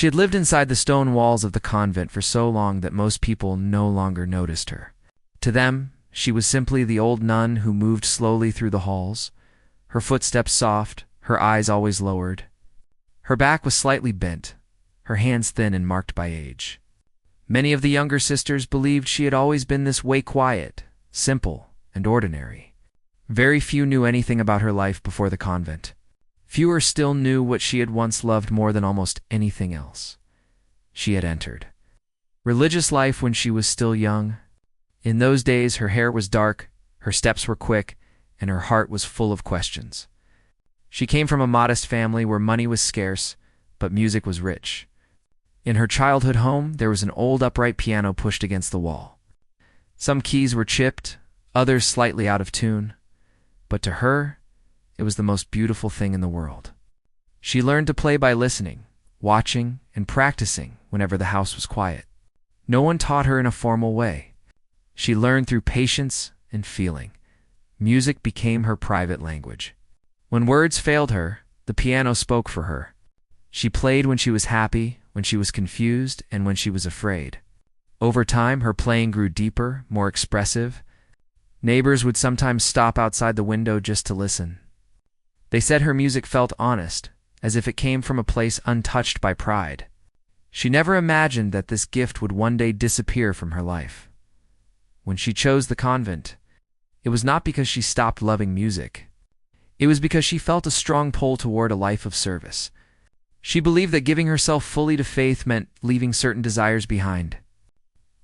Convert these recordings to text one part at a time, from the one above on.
She had lived inside the stone walls of the convent for so long that most people no longer noticed her. To them, she was simply the old nun who moved slowly through the halls, her footsteps soft, her eyes always lowered. Her back was slightly bent, her hands thin and marked by age. Many of the younger sisters believed she had always been this way, quiet, simple, and ordinary. Very few knew anything about her life before the convent. Fewer still knew what she had once loved more than almost anything else. She had entered religious life when she was still young. In those days, her hair was dark, her steps were quick, and her heart was full of questions. She came from a modest family where money was scarce, but music was rich. In her childhood home, there was an old upright piano pushed against the wall. Some keys were chipped, others slightly out of tune, but to her, it was the most beautiful thing in the world. She learned to play by listening, watching, and practicing whenever the house was quiet. No one taught her in a formal way. She learned through patience and feeling. Music became her private language. When words failed her, the piano spoke for her. She played when she was happy, when she was confused, and when she was afraid. Over time, her playing grew deeper, more expressive. Neighbors would sometimes stop outside the window just to listen. They said her music felt honest, as if it came from a place untouched by pride. She never imagined that this gift would one day disappear from her life. When she chose the convent, it was not because she stopped loving music. It was because she felt a strong pull toward a life of service. She believed that giving herself fully to faith meant leaving certain desires behind.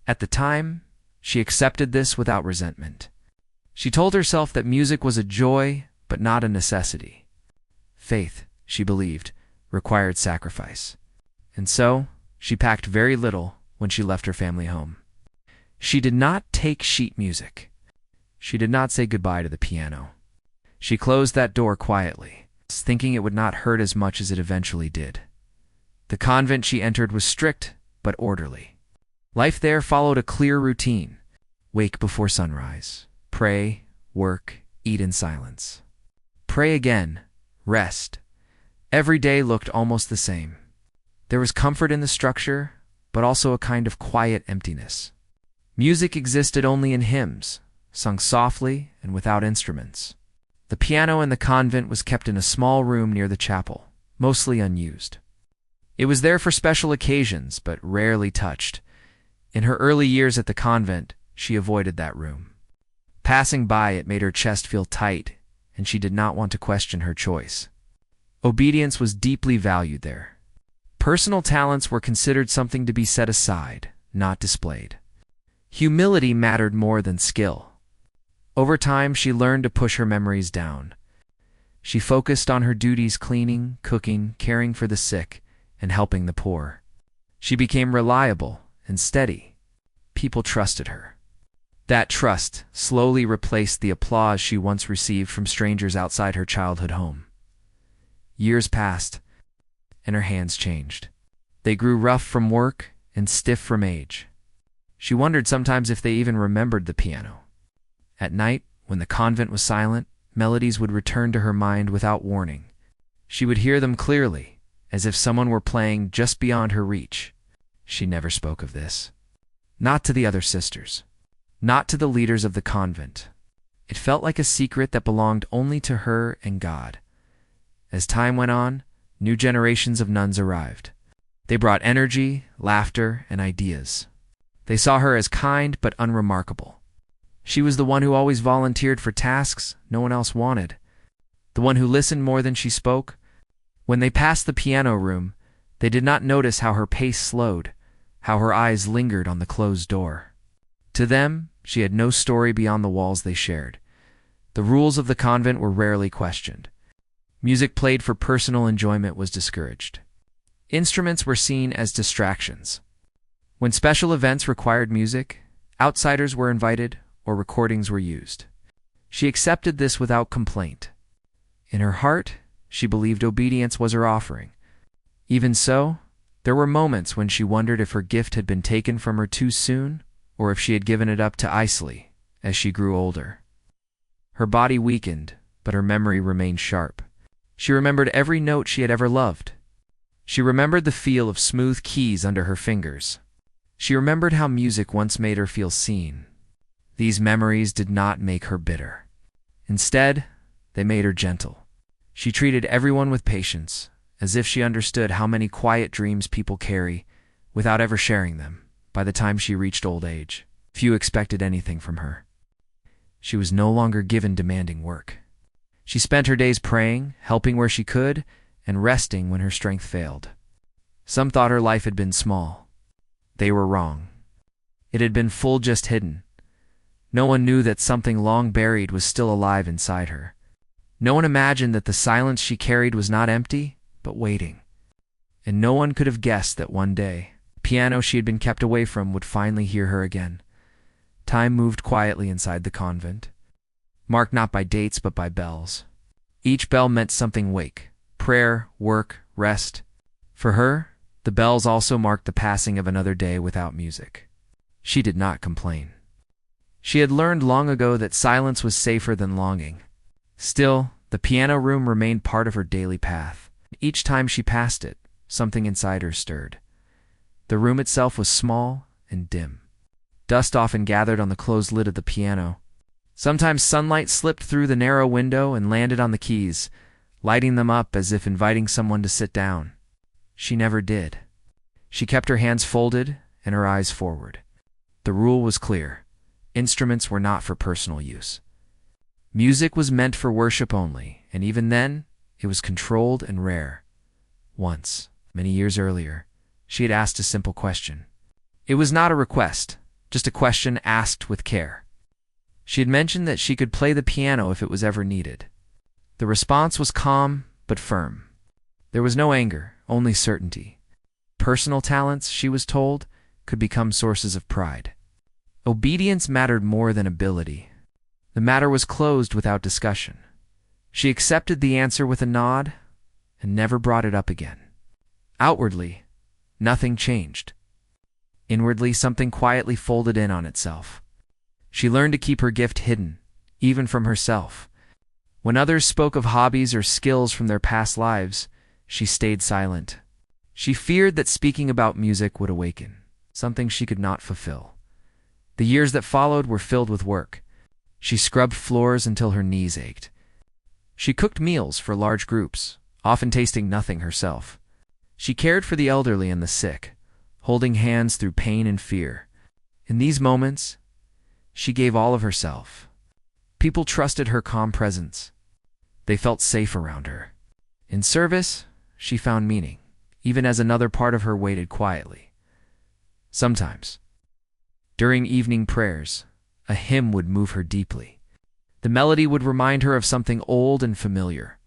At the time, she accepted this without resentment. She told herself that music was a joy, but not a necessity. Faith, she believed, required sacrifice. And so, she packed very little when she left her family home. She did not take sheet music. She did not say goodbye to the piano. She closed that door quietly, thinking it would not hurt as much as it eventually did. The convent she entered was strict, but orderly. Life there followed a clear routine. Wake before sunrise. Pray, work, eat in silence. Pray again. Rest. Every day looked almost the same. There was comfort in the structure, but also a kind of quiet emptiness. Music existed only in hymns, sung softly and without instruments. The piano in the convent was kept in a small room near the chapel, mostly unused. It was there for special occasions, but rarely touched. In her early years at the convent, she avoided that room. Passing by it made her chest feel tight, and she did not want to question her choice. Obedience was deeply valued there. Personal talents were considered something to be set aside, not displayed. Humility mattered more than skill. Over time, she learned to push her memories down. She focused on her duties: cleaning, cooking, caring for the sick, and helping the poor. She became reliable and steady. People trusted her. That trust slowly replaced the applause she once received from strangers outside her childhood home. Years passed, and her hands changed. They grew rough from work and stiff from age. She wondered sometimes if they even remembered the piano. At night, when the convent was silent, melodies would return to her mind without warning. She would hear them clearly, as if someone were playing just beyond her reach. She never spoke of this. Not to the other sisters. Not to the leaders of the convent. It felt like a secret that belonged only to her and God. As time went on, new generations of nuns arrived. They brought energy, laughter, and ideas. They saw her as kind but unremarkable. She was the one who always volunteered for tasks no one else wanted, the one who listened more than she spoke. When they passed the piano room, they did not notice how her pace slowed, how her eyes lingered on the closed door. To them, she had no story beyond the walls they shared. The rules of the convent were rarely questioned. Music played for personal enjoyment was discouraged. Instruments were seen as distractions. When special events required music, outsiders were invited or recordings were used. She accepted this without complaint. In her heart, she believed obedience was her offering. Even so, there were moments when she wondered if her gift had been taken from her too soon, or if she had given it up to Isley as she grew older. Her body weakened, but her memory remained sharp. She remembered every note she had ever loved. She remembered the feel of smooth keys under her fingers. She remembered how music once made her feel seen. These memories did not make her bitter. Instead, they made her gentle. She treated everyone with patience, as if she understood how many quiet dreams people carry without ever sharing them. By the time she reached old age, few expected anything from her. She was no longer given demanding work. She spent her days praying, helping where she could, and resting when her strength failed. Some thought her life had been small. They were wrong. It had been full, just hidden. No one knew that something long buried was still alive inside her. No one imagined that the silence she carried was not empty, but waiting. And no one could have guessed that one day, the piano she had been kept away from would finally hear her again. Time moved quietly inside the convent, marked not by dates but by bells. Each bell meant something: wake, prayer, work, rest. For her, the bells also marked the passing of another day without music. She did not complain. She had learned long ago that silence was safer than longing. Still, the piano room remained part of her daily path. Each time she passed it, something inside her stirred. The room itself was small and dim. Dust often gathered on the closed lid of the piano. Sometimes sunlight slipped through the narrow window and landed on the keys, lighting them up as if inviting someone to sit down. She never did. She kept her hands folded and her eyes forward. The rule was clear. Instruments were not for personal use. Music was meant for worship only, and even then, it was controlled and rare. Once, many years earlier, she had asked a simple question. It was not a request, just a question asked with care. She had mentioned that she could play the piano if it was ever needed. The response was calm but firm. There was no anger, only certainty. Personal talents, she was told, could become sources of pride. Obedience mattered more than ability. The matter was closed without discussion. She accepted the answer with a nod and never brought it up again. Outwardly, nothing changed. Inwardly, something quietly folded in on itself. She learned to keep her gift hidden, even from herself. When others spoke of hobbies or skills from their past lives, she stayed silent. She feared that speaking about music would awaken something she could not fulfill. The years that followed were filled with work. She scrubbed floors until her knees ached. She cooked meals for large groups, often tasting nothing herself. She cared for the elderly and the sick, holding hands through pain and fear. In these moments, she gave all of herself. People trusted her calm presence. They felt safe around her. In service, she found meaning, even as another part of her waited quietly. Sometimes, during evening prayers, a hymn would move her deeply. The melody would remind her of something old and familiar.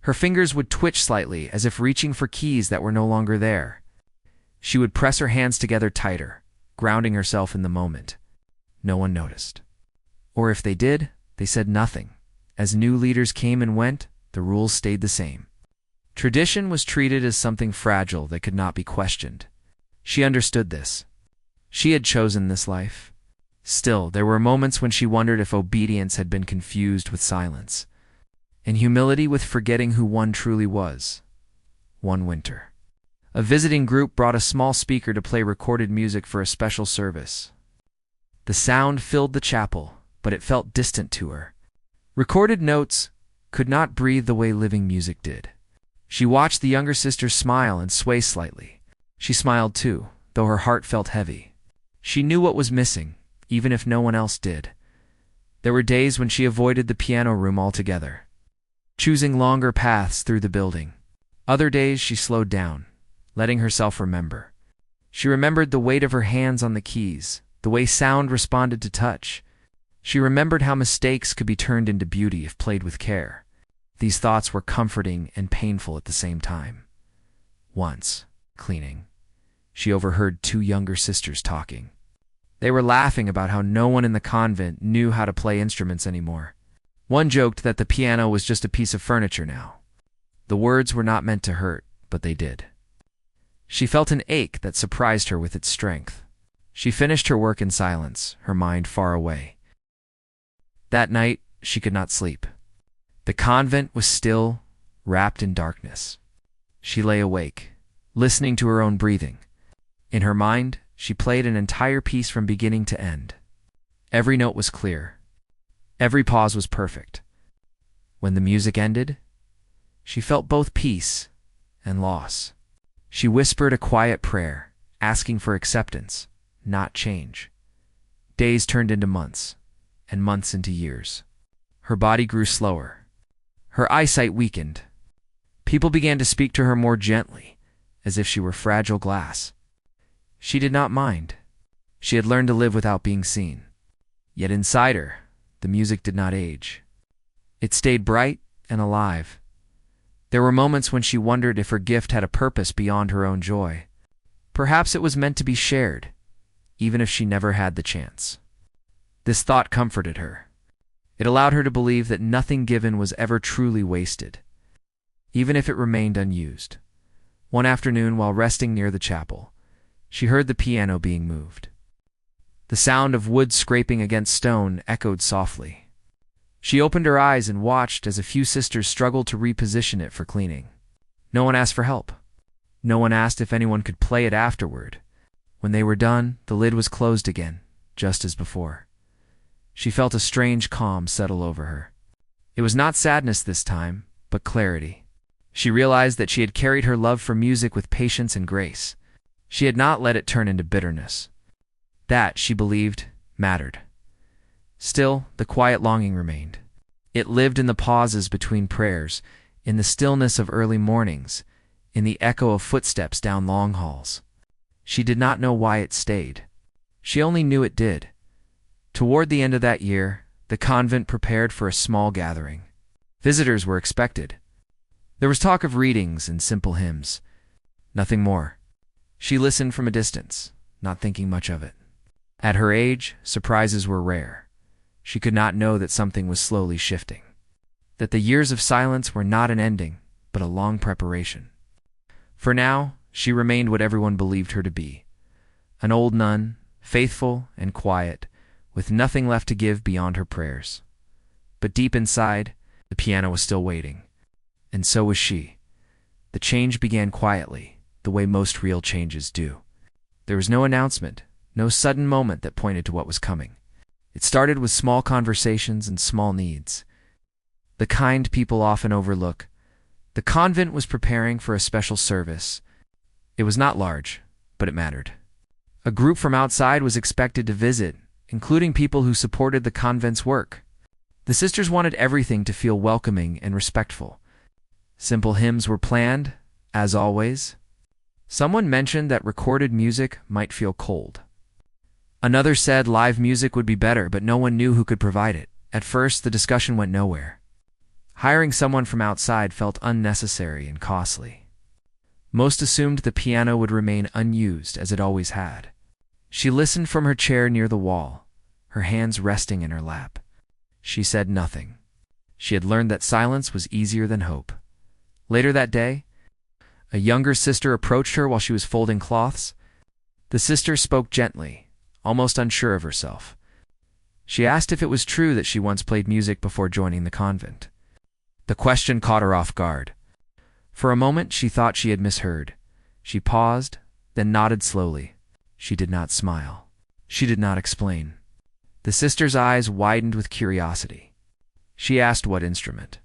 Her fingers would twitch slightly, as if reaching for keys that were no longer there. She would press her hands together tighter, grounding herself in the moment. No one noticed. Or if they did, they said nothing. As new leaders came and went, the rules stayed the same. Tradition was treated as something fragile that could not be questioned. She understood this. She had chosen this life. Still, there were moments when she wondered if obedience had been confused with silence, and humility with forgetting who one truly was. One winter, a visiting group brought a small speaker to play recorded music for a special service. The sound filled the chapel, but it felt distant to her. Recorded notes could not breathe the way living music did. She watched the younger sister smile and sway slightly. She smiled too, though her heart felt heavy. She knew what was missing, even if no one else did. There were days when she avoided the piano room altogether, choosing longer paths through the building. Other days she slowed down, letting herself remember. She remembered the weight of her hands on the keys, the way sound responded to touch. She remembered how mistakes could be turned into beauty if played with care. These thoughts were comforting and painful at the same time. Once, cleaning, she overheard two younger sisters talking. They were laughing about how no one in the convent knew how to play instruments anymore. One joked that the piano was just a piece of furniture now. The words were not meant to hurt, but they did. She felt an ache that surprised her with its strength. She finished her work in silence, her mind far away. That night, she could not sleep. The convent was still, wrapped in darkness. She lay awake, listening to her own breathing. In her mind, she played an entire piece from beginning to end. Every note was clear. Every pause was perfect. When the music ended, she felt both peace and loss. She whispered a quiet prayer, asking for acceptance, not change. Days turned into months, and months into years. Her body grew slower. Her eyesight weakened. People began to speak to her more gently, as if she were fragile glass. She did not mind. She had learned to live without being seen. Yet inside her, the music did not age. It stayed bright and alive. There were moments when she wondered if her gift had a purpose beyond her own joy. Perhaps it was meant to be shared, even if she never had the chance. This thought comforted her. It allowed her to believe that nothing given was ever truly wasted, even if it remained unused. One afternoon, while resting near the chapel, she heard the piano being moved. The sound of wood scraping against stone echoed softly. She opened her eyes and watched as a few sisters struggled to reposition it for cleaning. No one asked for help. No one asked if anyone could play it afterward. When they were done, the lid was closed again, just as before. She felt a strange calm settle over her. It was not sadness this time, but clarity. She realized that she had carried her love for music with patience and grace. She had not let it turn into bitterness. That, she believed, mattered. Still, the quiet longing remained. It lived in the pauses between prayers, in the stillness of early mornings, in the echo of footsteps down long halls. She did not know why it stayed. She only knew it did. Toward the end of that year, the convent prepared for a small gathering. Visitors were expected. There was talk of readings and simple hymns. Nothing more. She listened from a distance, not thinking much of it. At her age, surprises were rare. She could not know that something was slowly shifting. That the years of silence were not an ending, but a long preparation. For now, she remained what everyone believed her to be. An old nun, faithful and quiet, with nothing left to give beyond her prayers. But deep inside, the piano was still waiting. And so was she. The change began quietly, the way most real changes do. There was no announcement, no sudden moment that pointed to what was coming. It started with small conversations and small needs. The kind people often overlook. The convent was preparing for a special service. It was not large, but it mattered. A group from outside was expected to visit, including people who supported the convent's work. The sisters wanted everything to feel welcoming and respectful. Simple hymns were planned, as always. Someone mentioned that recorded music might feel cold. Another said live music would be better, but no one knew who could provide it. At first, the discussion went nowhere. Hiring someone from outside felt unnecessary and costly. Most assumed the piano would remain unused, as it always had. She listened from her chair near the wall, her hands resting in her lap. She said nothing. She had learned that silence was easier than hope. Later that day, a younger sister approached her while she was folding cloths. The sister spoke gently, almost unsure of herself. She asked if it was true that she once played music before joining the convent. The question caught her off guard. For a moment, she thought she had misheard. She paused, then nodded slowly. She did not smile. She did not explain. The sister's eyes widened with curiosity. She asked what instrument.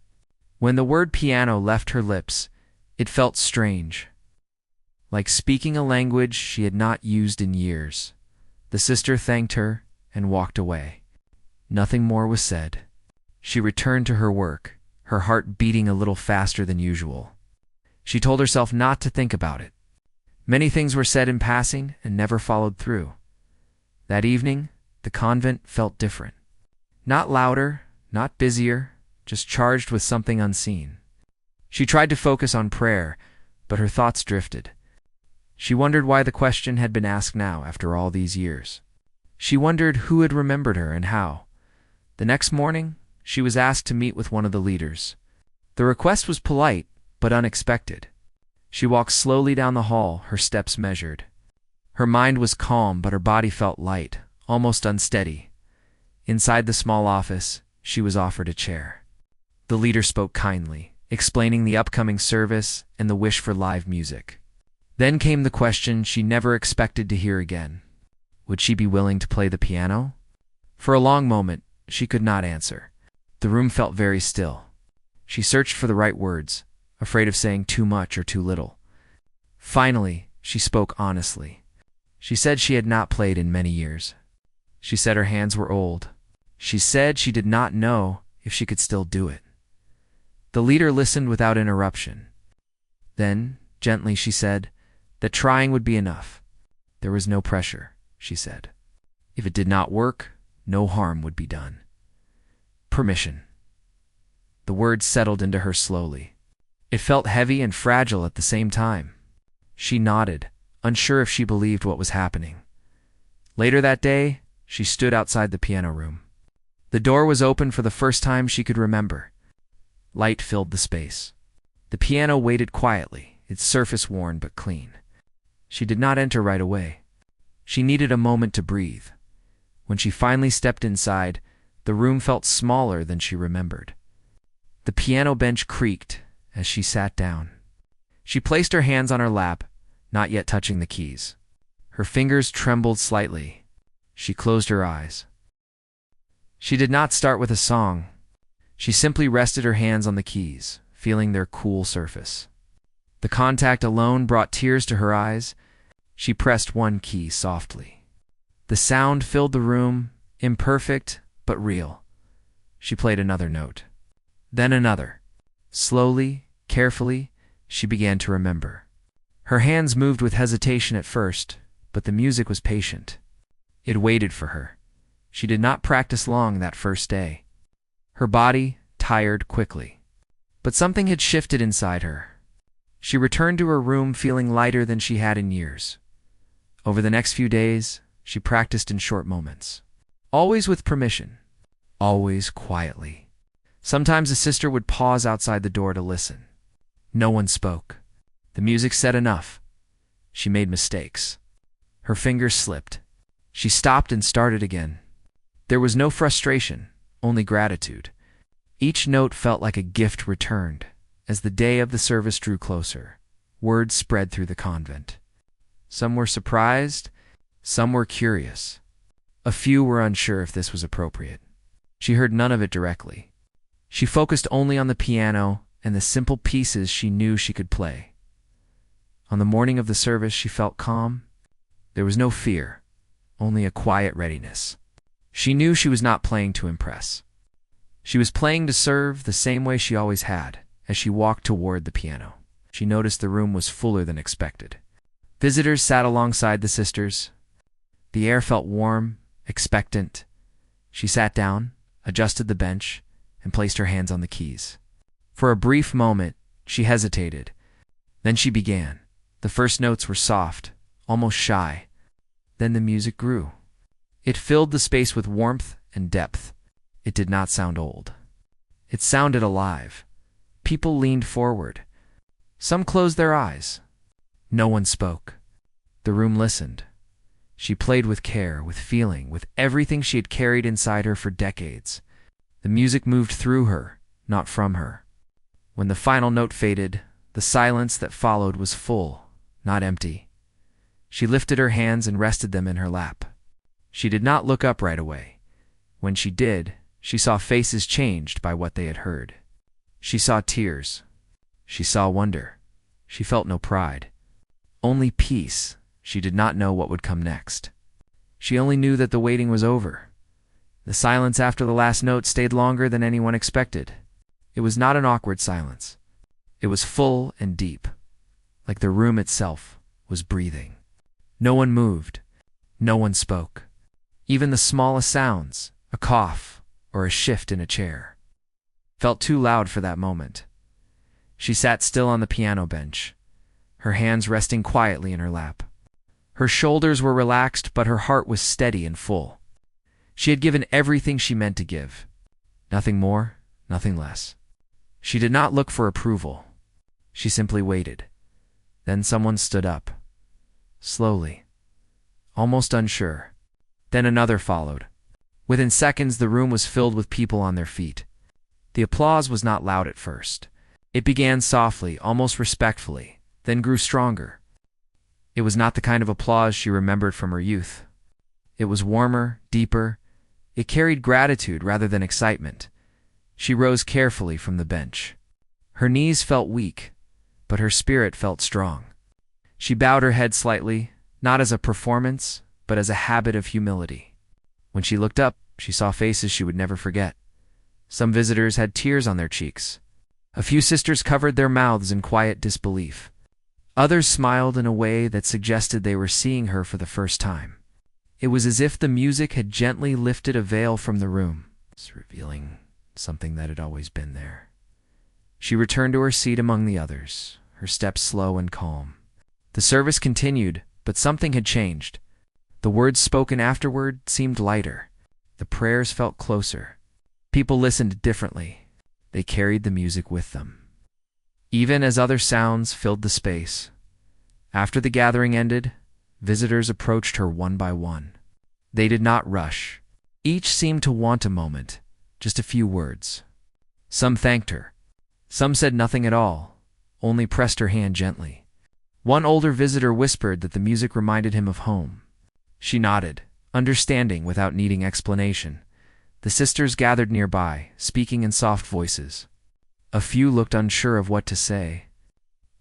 When the word piano left her lips, it felt strange, like speaking a language she had not used in years. The sister thanked her and walked away. Nothing more was said. She returned to her work, her heart beating a little faster than usual. She told herself not to think about it. Many things were said in passing and never followed through. That evening, the convent felt different. Not louder, not busier, just charged with something unseen. She tried to focus on prayer, but her thoughts drifted. She wondered why the question had been asked now after all these years. She wondered who had remembered her and how. The next morning, she was asked to meet with one of the leaders. The request was polite, but unexpected. She walked slowly down the hall, her steps measured. Her mind was calm, but her body felt light, almost unsteady. Inside the small office, she was offered a chair. The leader spoke kindly, explaining the upcoming service and the wish for live music. Then came the question she never expected to hear again. Would she be willing to play the piano? For a long moment, she could not answer. The room felt very still. She searched for the right words, afraid of saying too much or too little. Finally, she spoke honestly. She said she had not played in many years. She said her hands were old. She said she did not know if she could still do it. The leader listened without interruption. Then, gently, she said that trying would be enough. There was no pressure, she said. If it did not work, no harm would be done. Permission. The words settled into her slowly. It felt heavy and fragile at the same time. She nodded, unsure if she believed what was happening. Later that day, she stood outside the piano room. The door was open for the first time she could remember. Light filled the space. The piano waited quietly, its surface worn but clean. She did not enter right away. She needed a moment to breathe. When she finally stepped inside, the room felt smaller than she remembered. The piano bench creaked as she sat down. She placed her hands on her lap, not yet touching the keys. Her fingers trembled slightly. She closed her eyes. She did not start with a song. She simply rested her hands on the keys, feeling their cool surface. The contact alone brought tears to her eyes. She pressed one key softly. The sound filled the room, imperfect but real. She played another note. Then another. Slowly, carefully, she began to remember. Her hands moved with hesitation at first, but the music was patient. It waited for her. She did not practice long that first day. Her body tired quickly. But something had shifted inside her. She returned to her room feeling lighter than she had in years. Over the next few days, she practiced in short moments. Always with permission. Always quietly. Sometimes a sister would pause outside the door to listen. No one spoke. The music said enough. She made mistakes. Her fingers slipped. She stopped and started again. There was no frustration, only gratitude. Each note felt like a gift returned. As the day of the service drew closer, word spread through the convent. Some were surprised, some were curious. A few were unsure if this was appropriate. She heard none of it directly. She focused only on the piano and the simple pieces she knew she could play. On the morning of the service, she felt calm. There was no fear, only a quiet readiness. She knew she was not playing to impress. She was playing to serve the same way she always had. As she walked toward the piano, she noticed the room was fuller than expected. Visitors sat alongside the sisters. The air felt warm, expectant. She sat down, adjusted the bench, and placed her hands on the keys. For a brief moment, she hesitated. Then she began. The first notes were soft, almost shy. Then the music grew. It filled the space with warmth and depth. It did not sound old. It sounded alive. People leaned forward. Some closed their eyes. No one spoke. The room listened. She played with care, with feeling, with everything she had carried inside her for decades. The music moved through her, not from her. When the final note faded, the silence that followed was full, not empty. She lifted her hands and rested them in her lap. She did not look up right away. When she did, she saw faces changed by what they had heard. She saw tears. She saw wonder. She felt no pride. Only peace. She did not know what would come next. She only knew that the waiting was over. The silence after the last note stayed longer than anyone expected. It was not an awkward silence. It was full and deep, like the room itself was breathing. No one moved. No one spoke. Even the smallest sounds, a cough or a shift in a chair, felt too loud for that moment. She sat still on the piano bench, her hands resting quietly in her lap. Her shoulders were relaxed, but her heart was steady and full. She had given everything she meant to give. Nothing more, nothing less. She did not look for approval. She simply waited. Then someone stood up. Slowly. Almost unsure. Then another followed. Within seconds, the room was filled with people on their feet. The applause was not loud at first. It began softly, almost respectfully, then grew stronger. It was not the kind of applause she remembered from her youth. It was warmer, deeper. It carried gratitude rather than excitement. She rose carefully from the bench. Her knees felt weak, but her spirit felt strong. She bowed her head slightly, not as a performance, but as a habit of humility. When she looked up, she saw faces she would never forget. Some visitors had tears on their cheeks. A few sisters covered their mouths in quiet disbelief. Others smiled in a way that suggested they were seeing her for the first time. It was as if the music had gently lifted a veil from the room, revealing something that had always been there. She returned to her seat among the others, her steps slow and calm. The service continued, but something had changed. The words spoken afterward seemed lighter. The prayers felt closer. People listened differently. They carried the music with them, even as other sounds filled the space. After the gathering ended, visitors approached her one by one. They did not rush. Each seemed to want a moment, just a few words. Some thanked her. Some said nothing at all, only pressed her hand gently. One older visitor whispered that the music reminded him of home. She nodded, understanding without needing explanation. The sisters gathered nearby, speaking in soft voices. A few looked unsure of what to say.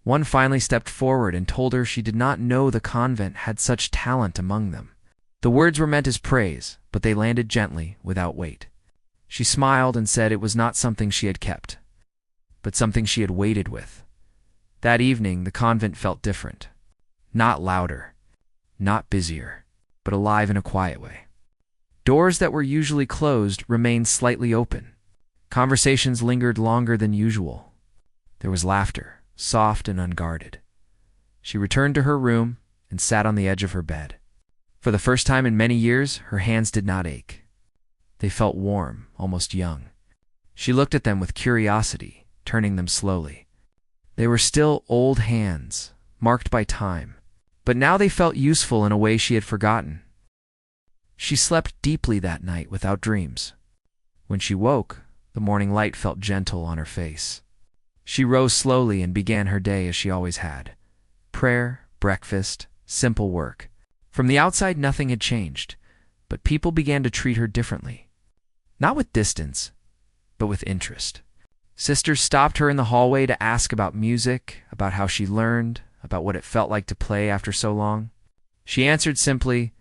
One finally stepped forward and told her she did not know the convent had such talent among them. The words were meant as praise, but they landed gently, without weight. She smiled and said it was not something she had kept, but something she had waited with. That evening, the convent felt different. Not louder, not busier, but alive in a quiet way. Doors that were usually closed remained slightly open. Conversations lingered longer than usual. There was laughter, soft and unguarded. She returned to her room and sat on the edge of her bed. For the first time in many years, her hands did not ache. They felt warm, almost young. She looked at them with curiosity, turning them slowly. They were still old hands, marked by time, but now they felt useful in a way she had forgotten. She slept deeply that night without dreams. When she woke, the morning light felt gentle on her face. She rose slowly and began her day as she always had. Prayer, breakfast, simple work. From the outside, nothing had changed, but people began to treat her differently. Not with distance, but with interest. Sisters stopped her in the hallway to ask about music, about how she learned, about what it felt like to play after so long. She answered simply,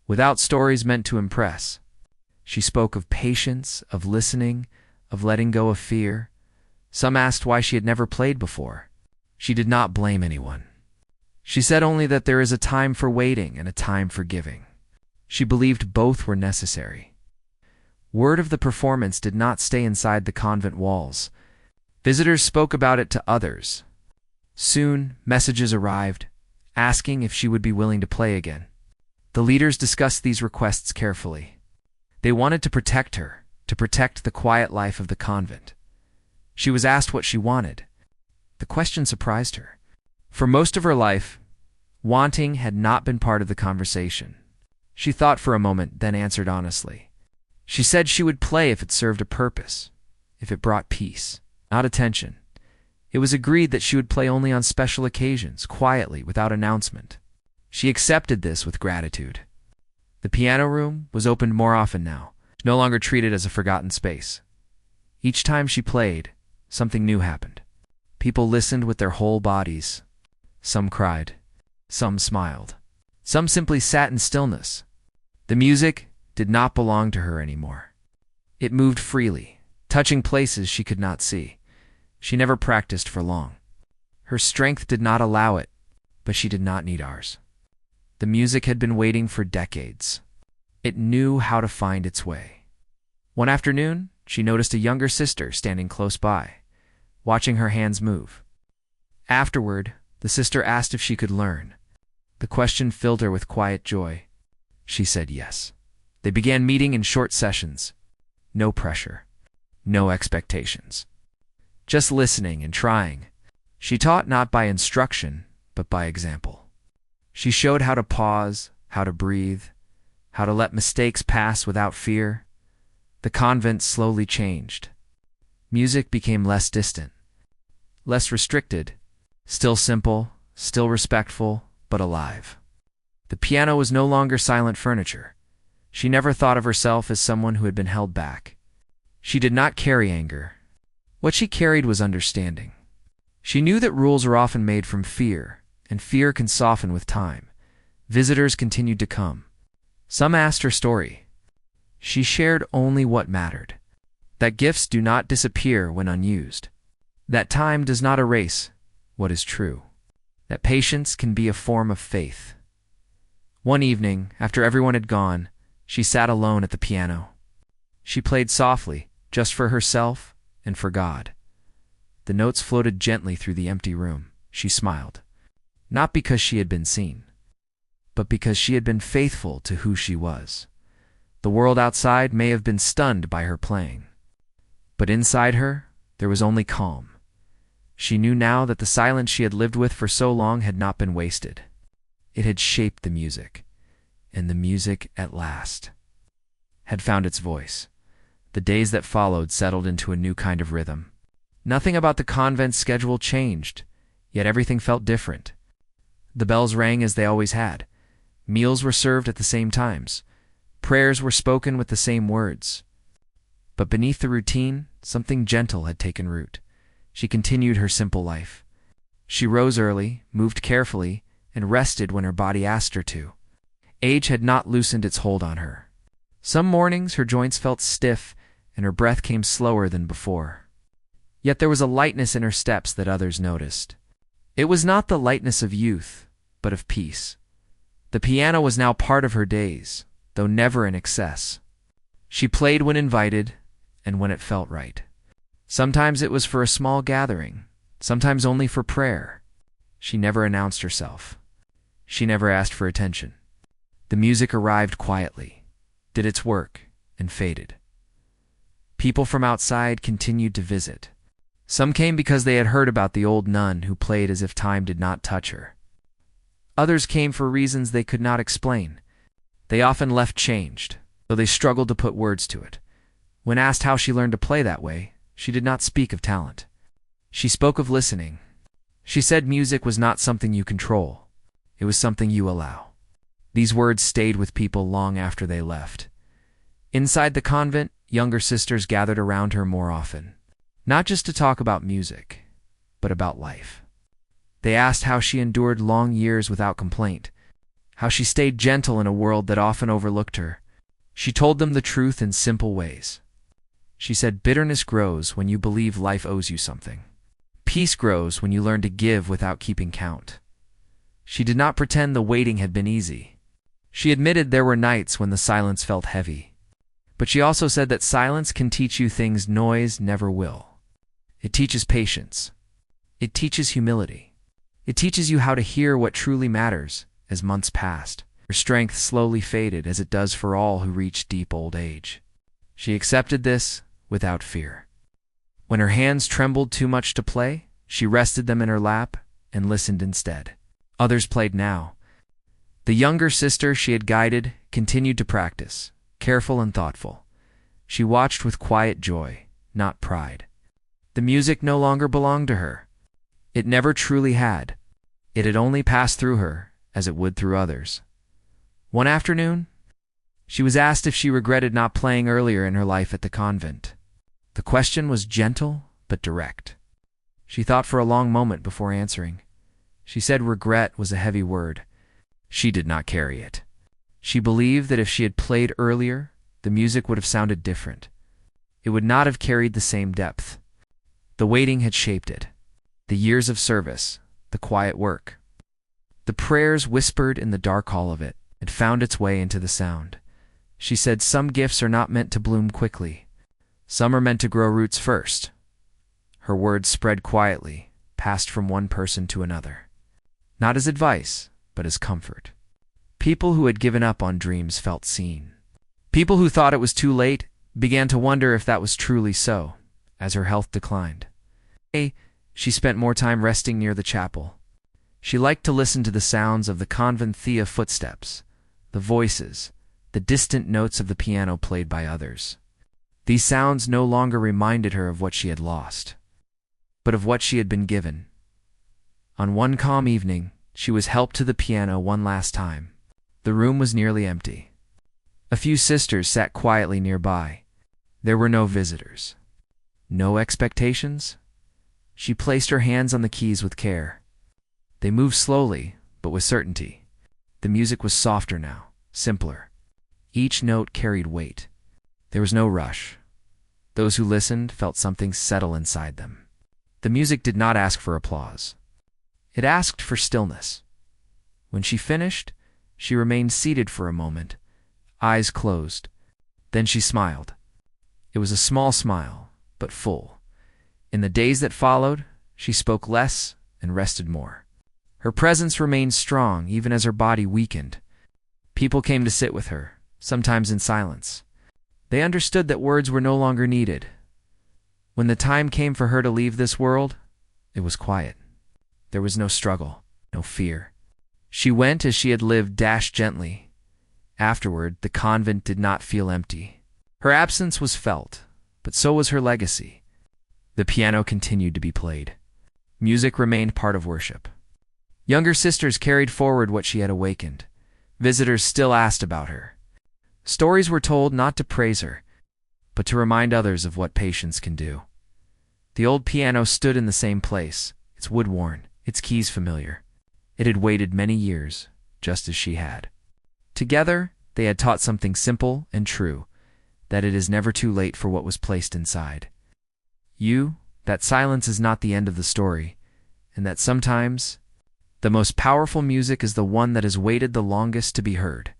without stories meant to impress. She spoke of patience, of listening, of letting go of fear. Some asked why she had never played before. She did not blame anyone. She said only that there is a time for waiting and a time for giving. She believed both were necessary. Word of the performance did not stay inside the convent walls. Visitors spoke about it to others. Soon, messages arrived, asking if she would be willing to play again. The leaders discussed these requests carefully. They wanted to protect her, to protect the quiet life of the convent. She was asked what she wanted. The question surprised her. For most of her life, wanting had not been part of the conversation. She thought for a moment, then answered honestly. She said she would play if it served a purpose, if it brought peace, not attention. It was agreed that she would play only on special occasions, quietly, without announcement. She accepted this with gratitude. The piano room was opened more often now, no longer treated as a forgotten space. Each time she played, something new happened. People listened with their whole bodies. Some cried. Some smiled. Some simply sat in stillness. The music did not belong to her anymore. It moved freely, touching places she could not see. She never practiced for long. Her strength did not allow it, but she did not need ours. The music had been waiting for decades. It knew how to find its way. One afternoon, she noticed a younger sister standing close by, watching her hands move. Afterward, the sister asked if she could learn. The question filled her with quiet joy. She said yes. They began meeting in short sessions. No pressure. No expectations. Just listening and trying. She taught not by instruction, but by example. She showed how to pause, how to breathe, how to let mistakes pass without fear. The convent slowly changed. Music became less distant, less restricted, still simple, still respectful, but alive. The piano was no longer silent furniture. She never thought of herself as someone who had been held back. She did not carry anger. What she carried was understanding. She knew that rules are often made from fear, and fear can soften with time. Visitors continued to come. Some asked her story. She shared only what mattered. That gifts do not disappear when unused. That time does not erase what is true. That patience can be a form of faith. One evening, after everyone had gone, she sat alone at the piano. She played softly, just for herself and for God. The notes floated gently through the empty room. She smiled, not because she had been seen, but because she had been faithful to who she was. The world outside may have been stunned by her playing, but inside her, there was only calm. She knew now that the silence she had lived with for so long had not been wasted. It had shaped the music, and the music, at last, had found its voice. The days that followed settled into a new kind of rhythm. Nothing about the convent's schedule changed, yet everything felt different. The bells rang as they always had. Meals were served at the same times. Prayers were spoken with the same words. But beneath the routine, something gentle had taken root. She continued her simple life. She rose early, moved carefully, and rested when her body asked her to. Age had not loosened its hold on her. Some mornings her joints felt stiff, and her breath came slower than before. Yet there was a lightness in her steps that others noticed. It was not the lightness of youth, but of peace. The piano was now part of her days, though never in excess. She played when invited, and when it felt right. Sometimes it was for a small gathering, sometimes only for prayer. She never announced herself. She never asked for attention. The music arrived quietly, did its work, and faded. People from outside continued to visit. Some came because they had heard about the old nun who played as if time did not touch her. Others came for reasons they could not explain. They often left changed, though they struggled to put words to it. When asked how she learned to play that way, she did not speak of talent. She spoke of listening. She said music was not something you control. It was something you allow. These words stayed with people long after they left. Inside the convent, younger sisters gathered around her more often, not just to talk about music, but about life. They asked how she endured long years without complaint, how she stayed gentle in a world that often overlooked her. She told them the truth in simple ways. She said bitterness grows when you believe life owes you something. Peace grows when you learn to give without keeping count. She did not pretend the waiting had been easy. She admitted there were nights when the silence felt heavy. But she also said that silence can teach you things noise never will. It teaches patience. It teaches humility. It teaches you how to hear what truly matters. As months passed, her strength slowly faded, as it does for all who reach deep old age. She accepted this without fear. When her hands trembled too much to play, she rested them in her lap and listened instead. Others played now. The younger sister she had guided continued to practice, careful and thoughtful. She watched with quiet joy, not pride. The music no longer belonged to her. It never truly had. It had only passed through her, as it would through others. One afternoon, she was asked if she regretted not playing earlier in her life at the convent. The question was gentle but direct. She thought for a long moment before answering. She said regret was a heavy word. She did not carry it. She believed that if she had played earlier, the music would have sounded different. It would not have carried the same depth. The waiting had shaped it. The years of service, the quiet work, the prayers whispered in the dark hall of it, had found its way into the sound. She said some gifts are not meant to bloom quickly. Some are meant to grow roots first. Her words spread quietly, passed from one person to another. Not as advice, but as comfort. People who had given up on dreams felt seen. People who thought it was too late began to wonder if that was truly so, as her health declined. She spent more time resting near the chapel. She liked to listen to the sounds of the conventia footsteps, the voices, the distant notes of the piano played by others. These sounds no longer reminded her of what she had lost, but of what she had been given. On one calm evening, she was helped to the piano one last time. The room was nearly empty. A few sisters sat quietly nearby. There were no visitors. No expectations? She placed her hands on the keys with care. They moved slowly, but with certainty. The music was softer now, simpler. Each note carried weight. There was no rush. Those who listened felt something settle inside them. The music did not ask for applause. It asked for stillness. When she finished, she remained seated for a moment, eyes closed. Then she smiled. It was a small smile, but full. In the days that followed, she spoke less and rested more. Her presence remained strong even as her body weakened. People came to sit with her, sometimes in silence. They understood that words were no longer needed. When the time came for her to leave this world, it was quiet. There was no struggle, no fear. She went as she had lived, dashed gently. Afterward, the convent did not feel empty. Her absence was felt, but so was her legacy. The piano continued to be played. Music remained part of worship. Younger sisters carried forward what she had awakened. Visitors still asked about her. Stories were told not to praise her, but to remind others of what patience can do. The old piano stood in the same place, its wood worn, its keys familiar. It had waited many years, just as she had. Together, they had taught something simple and true, that it is never too late for what was placed inside. That silence is not the end of the story, and that sometimes the most powerful music is the one that has waited the longest to be heard.